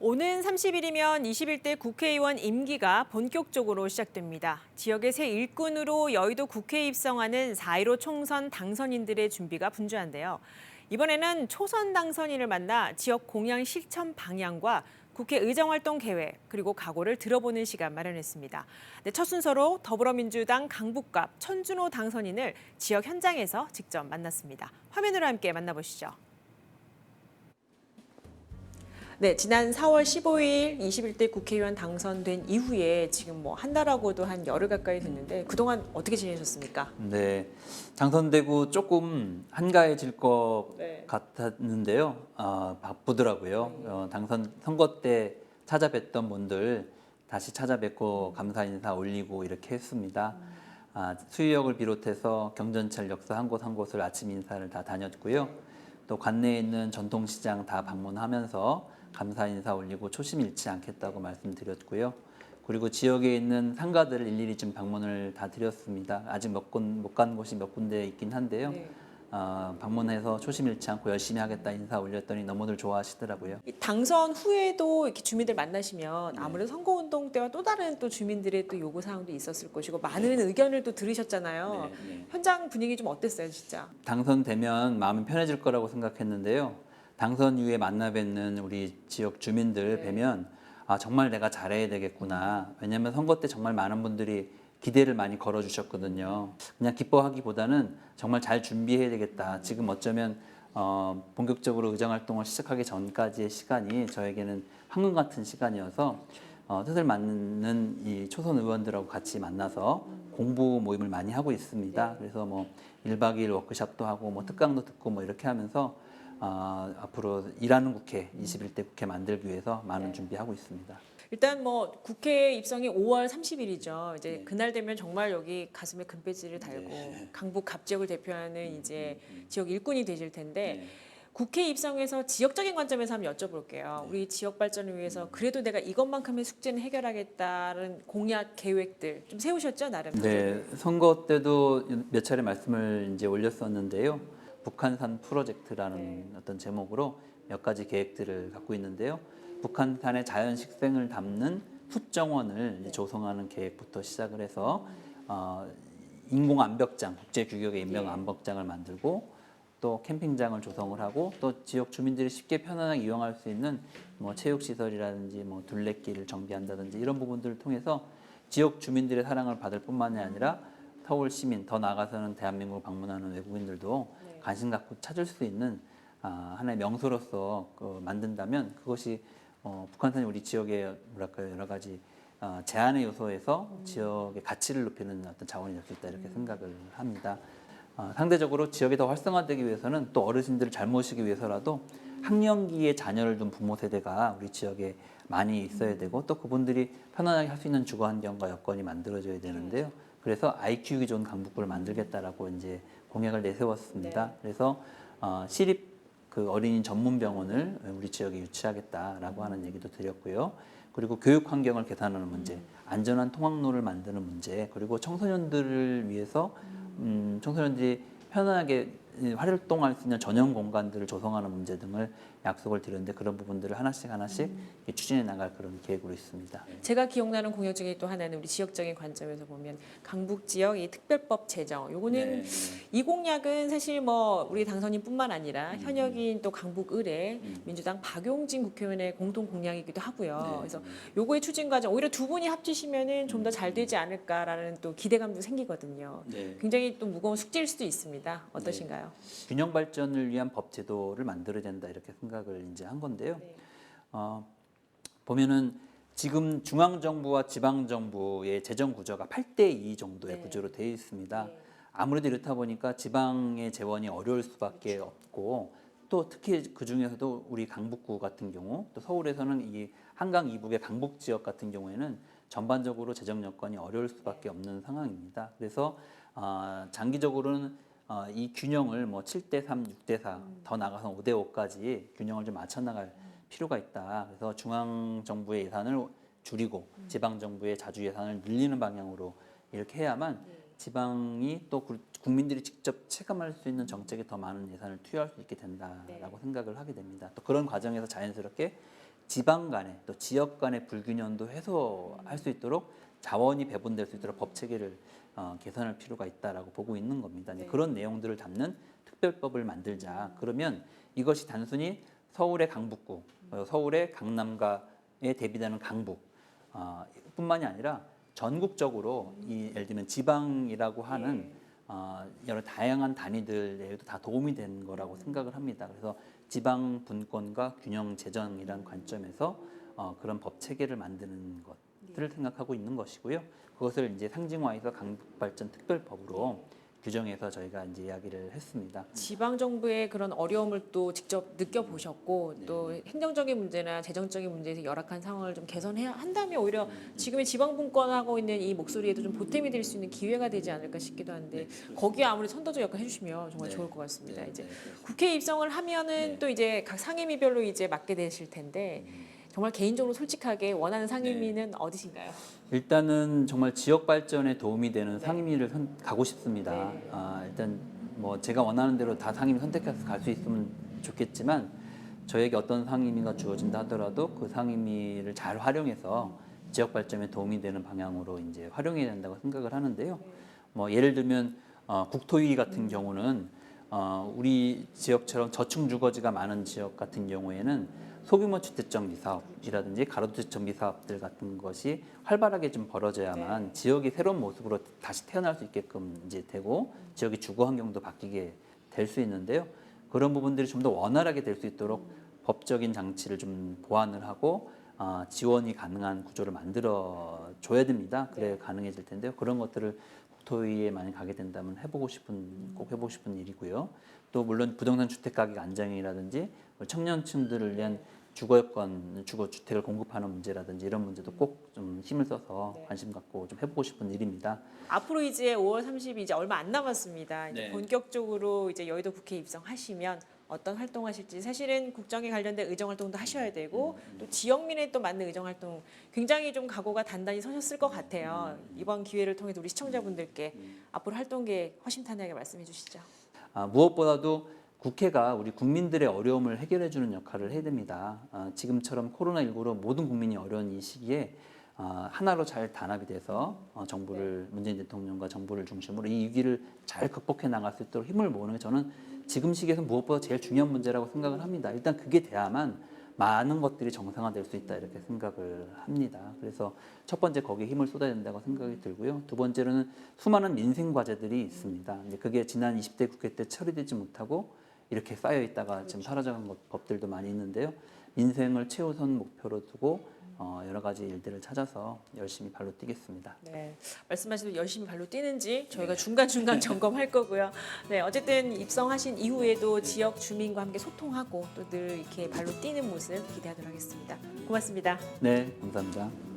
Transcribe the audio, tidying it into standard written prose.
오는 30일이면 21대 국회의원 임기가 본격적으로 시작됩니다. 지역의 새 일꾼으로 여의도 국회에 입성하는 4.15 총선 당선인들의 준비가 분주한데요. 이번에는 초선 당선인을 만나 지역 공약 실천 방향과 국회 의정활동 계획 그리고 각오를 들어보는 시간 마련했습니다. 첫 순서로 더불어민주당 강북갑 천준호 당선인을 지역 현장에서 직접 만났습니다. 화면으로 함께 만나보시죠. 네, 지난 4월 15일 21대 국회의원 당선된 이후에 지금 한 달하고도 한 열흘 가까이 됐는데 그동안 어떻게 지내셨습니까? 네, 당선되고 조금 한가해질 것 네. 같았는데요. 바쁘더라고요. 당선 선거 때 찾아뵀던 분들 다시 찾아뵙고 감사 인사 올리고 이렇게 했습니다. 수유역을 비롯해서 경전철 역사 한 곳 한 곳을 아침 인사를 다 다녔고요. 또 관내에 있는 전통시장 다 방문하면서 감사 인사 올리고 초심 잃지 않겠다고 말씀드렸고요. 그리고 지역에 있는 상가들을 일일이 좀 방문을 다 드렸습니다. 아직 못 간 곳이 몇 군데 있긴 한데요. 네. 방문해서 초심 잃지 않고 열심히 하겠다 인사 올렸더니 너무들 좋아하시더라고요. 이 당선 후에도 이렇게 주민들 만나시면 아무래도 선거운동 때와 또 다른 또 주민들의 또 요구 사항도 있었을 것이고 많은 의견을 또 들으셨잖아요. 네. 현장 분위기 좀 어땠어요, 진짜? 당선되면 마음이 편해질 거라고 생각했는데요. 당선 이후에 만나 뵙는 우리 지역 주민들 뵈면 정말 내가 잘해야 되겠구나. 왜냐하면 선거 때 정말 많은 분들이 기대를 많이 걸어주셨거든요. 그냥 기뻐하기보다는 정말 잘 준비해야 되겠다. 지금 어쩌면 본격적으로 의정활동을 시작하기 전까지의 시간이 저에게는 황금 같은 시간이어서 뜻을 맞는 이 초선 의원들하고 같이 만나서 공부 모임을 많이 하고 있습니다. 그래서 1박 2일 워크숍도 하고 특강도 듣고 이렇게 하면서 앞으로 일하는 국회, 21대 국회 만들기 위해서 많은 준비하고 있습니다. 일단 국회 입성이 5월 30일이죠. 이제 그날 되면 정말 여기 가슴에 금배지를 달고 강북 갑 지역을 대표하는 이제 지역 일꾼이 되실 텐데 국회 입성에서 지역적인 관점에서 한번 여쭤볼게요. 우리 지역 발전을 위해서 그래도 내가 이것만큼의 숙제는 해결하겠다는 공약 계획들 좀 세우셨죠, 나름? 네, 선거 때도 몇 차례 말씀을 이제 올렸었는데요. 북한산 프로젝트라는 어떤 제목으로 몇 가지 계획들을 갖고 있는데요. 북한산의 자연 식생을 담는 숫정원을 이제 조성하는 계획부터 시작을 해서 인공 암벽장, 국제 규격의 인명 암벽장을 만들고 또 캠핑장을 조성을 하고 또 지역 주민들이 쉽게 편안하게 이용할 수 있는 체육 시설이라든지 둘레길을 정비한다든지 이런 부분들을 통해서 지역 주민들의 사랑을 받을 뿐만이 아니라 서울 시민, 더 나아가서는 대한민국을 방문하는 외국인들도 관심 갖고 찾을 수 있는 하나의 명소로서 만든다면 그것이 북한산이 우리 지역의 여러 가지 제한의 요소에서 지역의 가치를 높이는 어떤 자원이 될 수 있다 이렇게 생각을 합니다. 상대적으로 지역이 더 활성화되기 위해서는 또 어르신들을 잘 모시기 위해서라도 학령기에 자녀를 둔 부모 세대가 우리 지역에 많이 있어야 되고 또 그분들이 편안하게 할 수 있는 주거 환경과 여건이 만들어져야 되는데요. 그래서 아이 키우기 좋은 강북구를 만들겠다라고 이제 공약을 내세웠습니다. 그래서 시립 어린이 전문 병원을 우리 지역에 유치하겠다라고 하는 얘기도 드렸고요. 그리고 교육 환경을 개선하는 문제, 안전한 통학로를 만드는 문제, 그리고 청소년들을 위해서 청소년들이 편안하게 활동할 수 있는 전용 공간들을 조성하는 문제 등을 약속을 드렸는데 그런 부분들을 하나씩 추진해 나갈 그런 계획으로 있습니다. 제가 기억나는 공약 중에 또 하나는 우리 지역적인 관점에서 보면 강북 지역 이 특별법 제정. 요거는 이 공약은 사실 우리 당선인뿐만 아니라 현역인 또 강북 의뢰 민주당 박용진 국회의원의 공동 공약이기도 하고요. 그래서 요거의 추진 과정 오히려 두 분이 합치시면은 좀 더 잘 되지 않을까라는 또 기대감도 생기거든요. 굉장히 또 무거운 숙제일 수도 있습니다. 어떠신가요? 균형 발전을 위한 법 제도를 만들어야 된다 이렇게 생각을 이제 한 건데요. 보면은 지금 중앙 정부와 지방 정부의 재정 구조가 8대2 정도의 구조로 되어 있습니다. 아무래도 이렇다 보니까 지방의 재원이 어려울 수밖에 없고 또 특히 그 중에서도 우리 강북구 같은 경우 또 서울에서는 이 한강 이북의 강북 지역 같은 경우에는 전반적으로 재정 여건이 어려울 수밖에 없는 상황입니다. 그래서 장기적으로는 이 균형을 7대3, 6대4, 더 나가서 5대5까지 균형을 좀 맞춰 나갈 필요가 있다. 그래서 중앙 정부의 예산을 줄이고 지방 정부의 자주 예산을 늘리는 방향으로 이렇게 해야만 지방이 또 국민들이 직접 체감할 수 있는 정책에 더 많은 예산을 투여할 수 있게 된다라고 생각을 하게 됩니다. 또 그런 과정에서 자연스럽게 지방 간의 또 지역 간의 불균형도 해소할 수 있도록 자원이 배분될 수 있도록 법 체계를 개선할 필요가 있다라고 보고 있는 겁니다. 이제 네. 그런 내용들을 담는 특별법을 만들자. 그러면 이것이 단순히 서울의 강북구, 서울의 강남가에 대비되는 강북 뿐만이 아니라 전국적으로 이 예를 들면 지방이라고 하는 여러 다양한 단위들에도 다 도움이 되는 거라고 생각을 합니다. 그래서 지방 분권과 균형 재정이라는 관점에서 그런 법 체계를 만드는 것들을 생각하고 있는 것이고요. 그것을 이제 상징화해서 강북발전 특별법으로 규정해서 저희가 이제 이야기를 했습니다. 지방 정부의 그런 어려움을 또 직접 느껴보셨고 또 행정적인 문제나 재정적인 문제에서 열악한 상황을 좀 개선해야 한다면 오히려 지금의 지방 분권하고 있는 이 목소리에도 좀 보탬이 될 수 있는 기회가 되지 않을까 싶기도 한데 거기에 아무리 선도적 역할 해주시면 정말 좋을 것 같습니다. 이제 국회에 입성을 하면은 또 이제 각 상임위별로 이제 맡게 되실 텐데 정말 개인적으로 솔직하게 원하는 상임위는 어디신가요? 일단은 정말 지역 발전에 도움이 되는 상임위를 가고 싶습니다. 네. 일단 뭐 제가 원하는 대로 다 상임위 선택해서 갈 수 있으면 좋겠지만 저에게 어떤 상임위가 주어진다 하더라도 그 상임위를 잘 활용해서 지역 발전에 도움이 되는 방향으로 이제 활용해야 된다고 생각을 하는데요. 뭐 예를 들면 국토위 같은 경우는 우리 지역처럼 저층 주거지가 많은 지역 같은 경우에는 소규모 주택정비 사업이라든지 가로주택 정비 사업들 같은 것이 활발하게 좀 벌어져야만 지역이 새로운 모습으로 다시 태어날 수 있게끔 이제 되고 지역의 주거 환경도 바뀌게 될 수 있는데요. 그런 부분들이 좀 더 원활하게 될 수 있도록 법적인 장치를 좀 보완을 하고 지원이 가능한 구조를 만들어 줘야 됩니다. 그래야 가능해질 텐데요. 그런 것들을 국토위에 많이 가게 된다면 꼭 해보고 싶은 일이고요. 또 물론 부동산 주택 가격 안정이라든지 청년층들을 위한 주거 여건, 주거 주택을 공급하는 문제라든지 이런 문제도 꼭 좀 힘을 써서 관심 갖고 좀 해보고 싶은 일입니다. 앞으로 이제 5월 30일 이제 얼마 안 남았습니다. 이제 네. 본격적으로 이제 여의도 국회에 입성하시면 어떤 활동하실지 사실은 국정에 관련된 의정 활동도 하셔야 되고 또 지역민에 또 맞는 의정 활동 굉장히 좀 각오가 단단히 서셨을 것 같아요. 이번 기회를 통해 우리 시청자분들께 앞으로 활동 계획 허심탄회하게 말씀해 주시죠. 무엇보다도 국회가 우리 국민들의 어려움을 해결해 주는 역할을 해야 됩니다. 지금처럼 코로나19로 모든 국민이 어려운 이 시기에 하나로 잘 단합이 돼서 문재인 대통령과 정부를 중심으로 이 위기를 잘 극복해 나갈 수 있도록 힘을 모으는 게 저는 지금 시기에서 무엇보다 제일 중요한 문제라고 생각을 합니다. 일단 그게 돼야만 많은 것들이 정상화될 수 있다 이렇게 생각을 합니다. 그래서 첫 번째 거기에 힘을 쏟아야 된다고 생각이 들고요. 두 번째로는 수많은 민생 과제들이 있습니다. 이제 그게 지난 20대 국회 때 처리되지 못하고 이렇게 쌓여 있다가 지금 사라져간 법들도 많이 있는데요. 민생을 최우선 목표로 두고 여러 가지 일들을 찾아서 열심히 발로 뛰겠습니다. 네, 말씀하신 대로 열심히 발로 뛰는지 저희가 중간중간 점검할 거고요. 네, 어쨌든 입성하신 이후에도 지역 주민과 함께 소통하고 또 늘 이렇게 발로 뛰는 모습 기대하도록 하겠습니다. 고맙습니다. 네, 감사합니다.